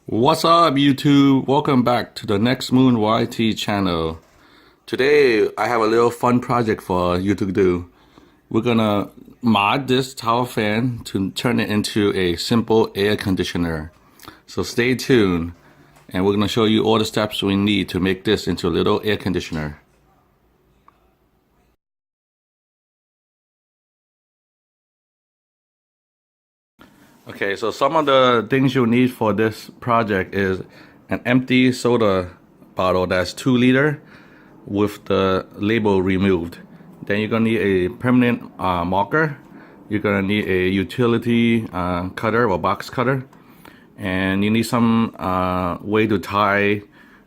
What's up, YouTube? Welcome back to the Next Moon YT channel. Today, I have a little fun project for you to do. We're gonna mod this tower fan to turn it into a simple air conditioner. So stay tuned, and we're gonna show you all the steps we need to make this into a little air conditioner. Okay, so some of the things you'll need for this project is an empty soda bottle that's 2 liter with the label removed. Then you're gonna need a permanent marker. You're gonna need a utility cutter or box cutter, and you need some way to tie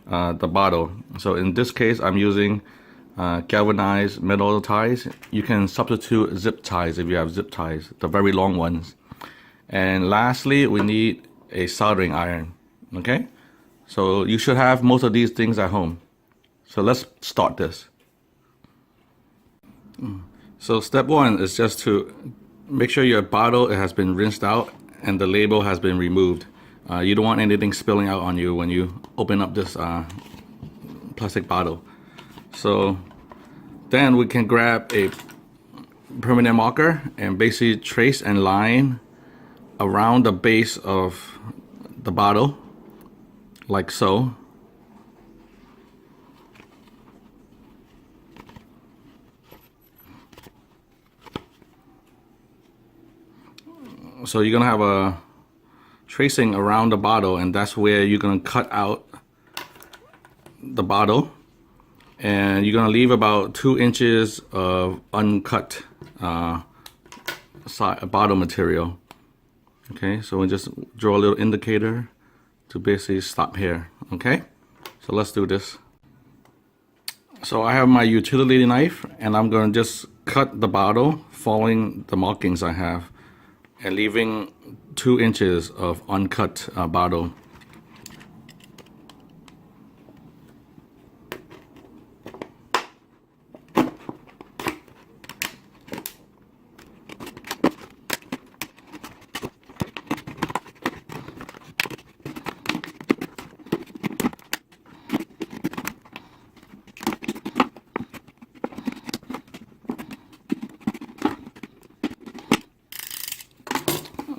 the bottle. So in this case, I'm using galvanized metal ties. You can substitute zip ties if you have zip ties, the very long ones. And lastly, we need a soldering iron. Okay, so you should have most of these things at home. So let's start this. So step one is just to make sure your bottle has been rinsed out and the label has been removed. You don't want anything spilling out on you when you open up this plastic bottle. So then we can grab a permanent marker and basically trace and line around the base of the bottle, like so. So you're gonna have a tracing around the bottle, and that's where you're gonna cut out the bottle, and you're gonna leave about 2 inches of uncut bottle material. Okay, so we just draw a little indicator to basically stop here. Okay, so let's do this. So I have my utility knife, and I'm gonna just cut the bottle following the markings I have, and leaving 2 inches of uncut bottle.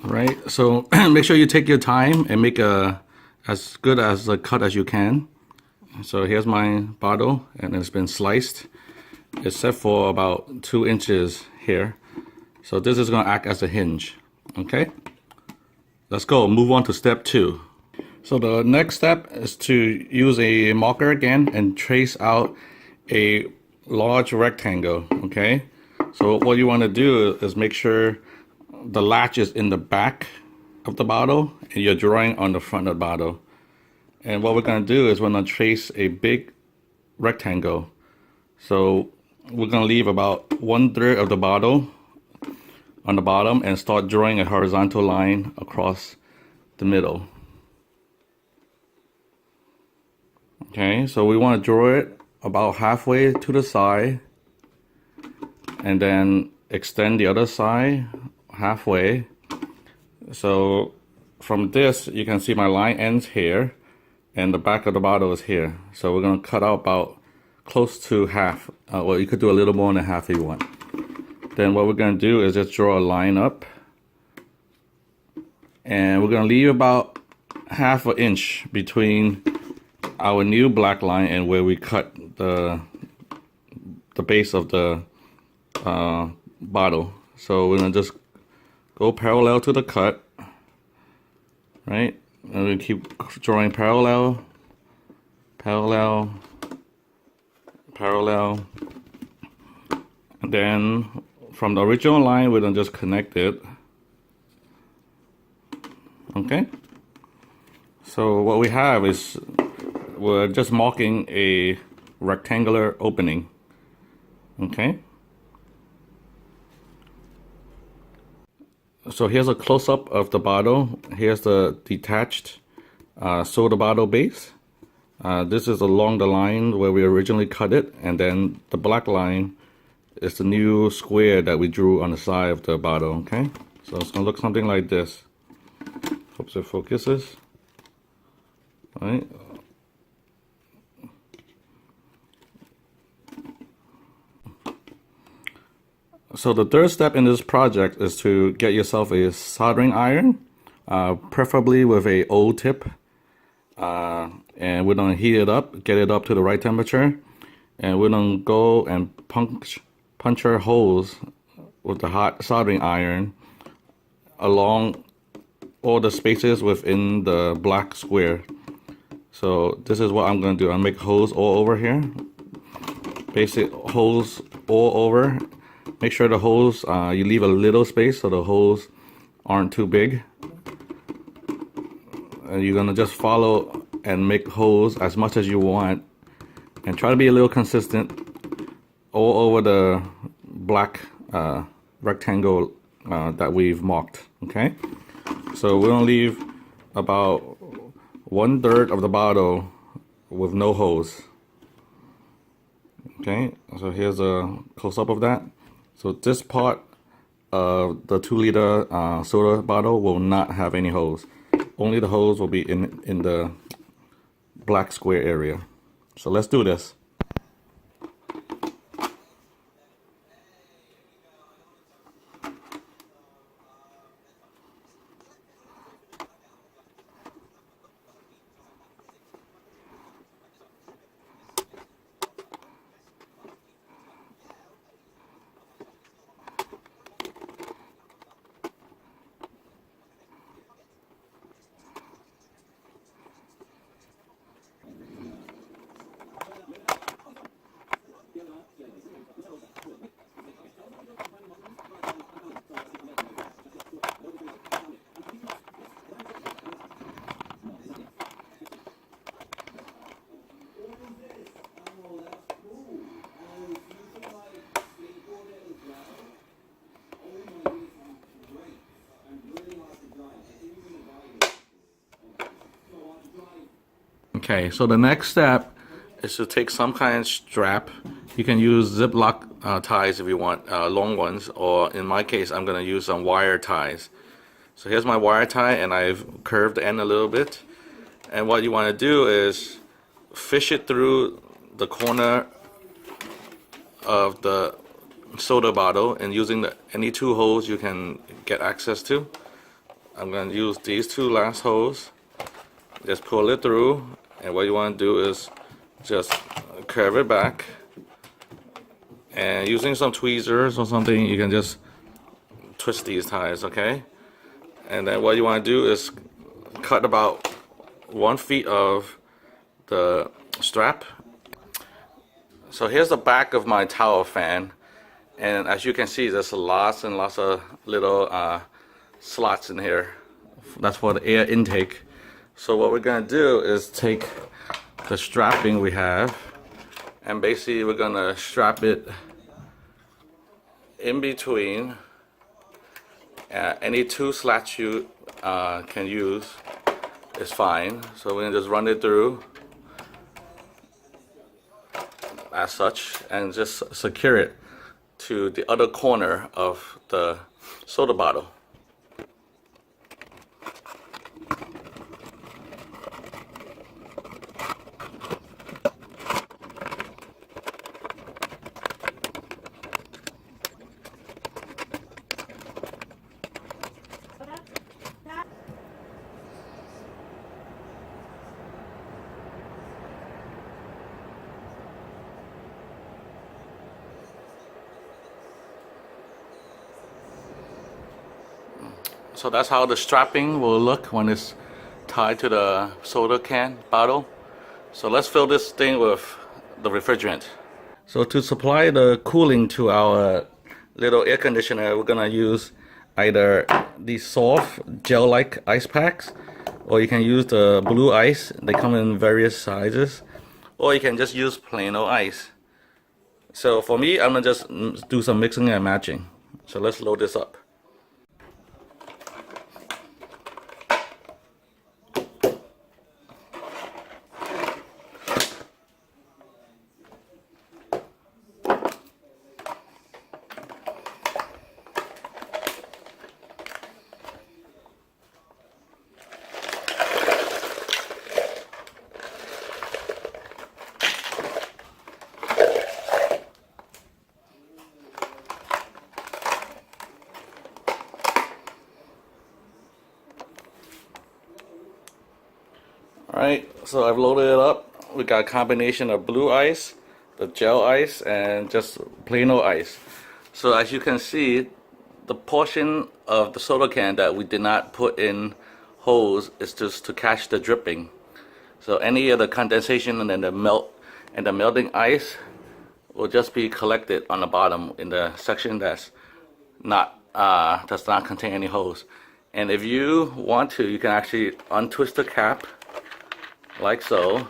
Right, so make sure you take your time and make as good as a cut as you can. So here's my bottle, and it's been sliced. It's set for about 2 inches here. So this is going to act as a hinge. Okay, let's go. Move on to step 2. So the next step is to use a marker again and trace out a large rectangle. Okay, so what you want to do is make sure the latch is in the back of the bottle and you're drawing on the front of the bottle. And what we're going to do is we're going to trace a big rectangle. So we're going to leave about 1/3 of the bottle on the bottom and start drawing a horizontal line across the middle. Okay, so we want to draw it about halfway to the side and then extend the other side halfway. So from this, you can see my line ends here and the back of the bottle is here. So we're going to cut out about close to half. Well, you could do a little more than half if you want. Then what we're going to do is just draw a line up, and we're going to leave about 1/2 inch between our new black line and where we cut the base of the bottle. So we're going to just go parallel to the cut, right? And we keep drawing parallel, parallel, parallel. And then from the original line, we're gonna just connect it. Okay? So what we have is we're just marking a rectangular opening. Okay? So here's a close-up of the bottle. Here's the detached soda bottle base. This is along the line where we originally cut it, and then the black line is the new square that we drew on the side of the bottle. Okay, so it's gonna look something like this. Hope it focuses. All right. So the third step in this project is to get yourself a soldering iron, preferably with a O tip. And we're gonna heat it up, get it up to the right temperature, and we're gonna go and puncture holes with the hot soldering iron along all the spaces within the black square. So this is what I'm gonna do. I'll make holes all over here, basic holes all over. Make sure the holes, you leave a little space so the holes aren't too big. And you're gonna just follow and make holes as much as you want, and try to be a little consistent all over the black rectangle that we've marked. Okay, so we're gonna leave about 1/3 of the bottle with no hose. Okay, so here's a close-up of that. So this part of the 2-liter soda bottle will not have any hose. Only the hose will be in the black square area. So let's do this. Okay, so the next step is to take some kind of strap. You can use Ziploc ties if you want, long ones, or in my case, I'm gonna use some wire ties. So here's my wire tie, and I've curved the end a little bit. And what you wanna do is fish it through the corner of the soda bottle, and using any 2 holes you can get access to. I'm gonna use these 2 last holes. Just pull it through, and what you want to do is just curve it back, and using some tweezers or something you can just twist these ties. Okay, and then what you want to do is cut about 1 foot of the strap. So here's the back of my tower fan, and as you can see, there's lots and lots of little slots in here. That's for the air intake. So what we're gonna do is take the strapping we have, and basically we're gonna strap it in between. Any 2 slats you can use is fine. So we're gonna just run it through as such, and just secure it to the other corner of the soda bottle. So that's how the strapping will look when it's tied to the soda can bottle. So let's fill this thing with the refrigerant. So to supply the cooling to our little air conditioner, we're gonna use either these soft gel-like ice packs, or you can use the blue ice. They come in various sizes, or you can just use plain old ice. So for me, I'm gonna just do some mixing and matching. So let's load this up. Alright, so I've loaded it up. We got a combination of blue ice, the gel ice, and just plain old ice. So as you can see, the portion of the soda can that we did not put in hose is just to catch the dripping. So any of the condensation and then the melt and the melting ice will just be collected on the bottom in the section that's not does not contain any hose. And if you want to, you can actually untwist the cap like so,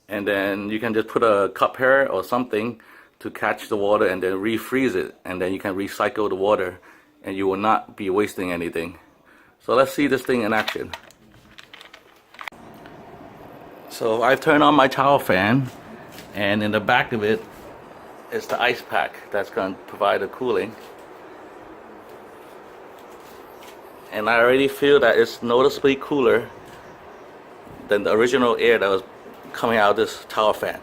and then you can just put a cup here or something to catch the water and then refreeze it, and then you can recycle the water and you will not be wasting anything. So let's see this thing in action. So I've turned on my tower fan, and in the back of it is the ice pack that's going to provide the cooling. And I already feel that it's noticeably cooler than the original air that was coming out of this tower fan.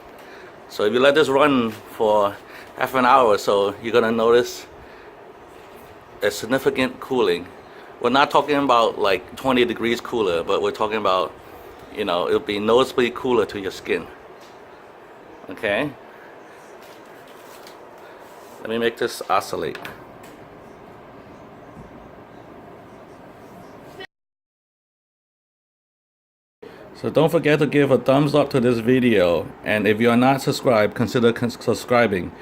So if you let this run for half an hour or so, you're gonna notice a significant cooling. We're not talking about like 20 degrees cooler, but we're talking about, you know, it'll be noticeably cooler to your skin. Okay? Let me make this oscillate. So don't forget to give a thumbs up to this video, and if you are not subscribed, consider subscribing.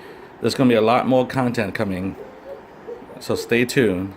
There's going to be a lot more content coming, so stay tuned.